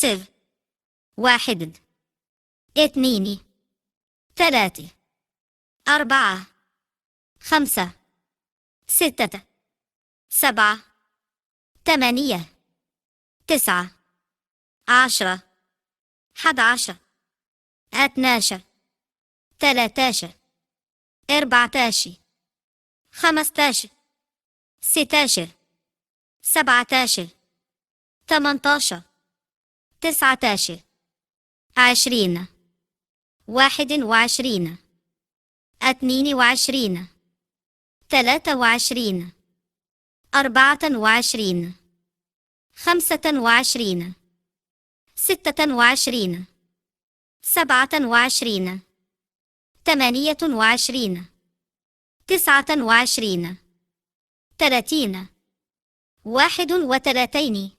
صفر 1 2 3 4 5 6 7 8 9 10 11 12 13 14 15 16 17 18 19 20 21 22 23 24 25 26 27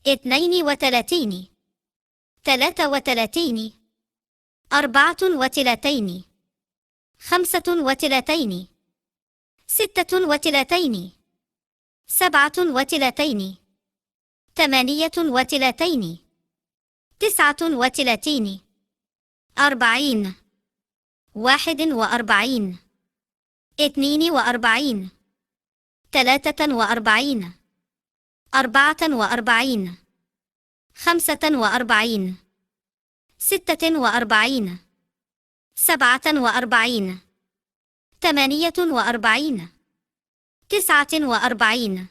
28 29 30 31 32 33 34 35 36 37 38 39 40 41 42 43 44 45 46 47 48 49 50 51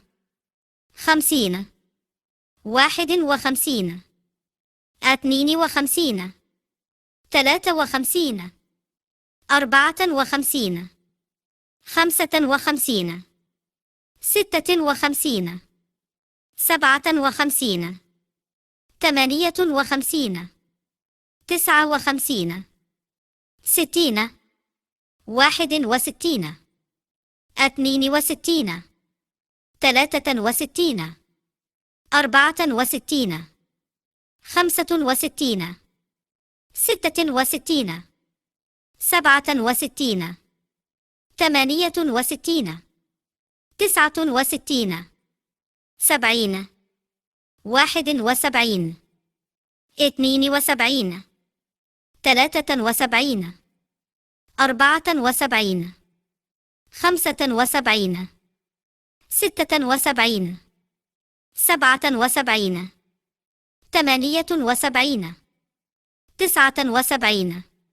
52 53 54 55 56 57 58 59 60 61 62 63 64 65 66 67 68 69 70 71 72 73 74 75 76 77 78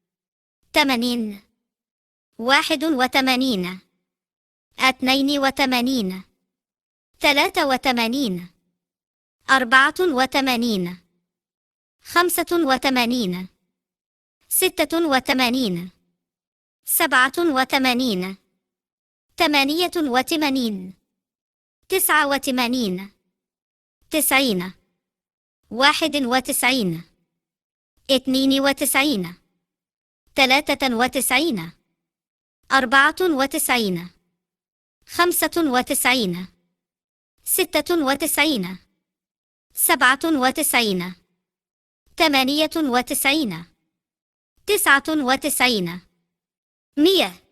79 80 81 82 83 84 85 86 87 88 89 90 91 92 93 94 95 96 97 98 99 100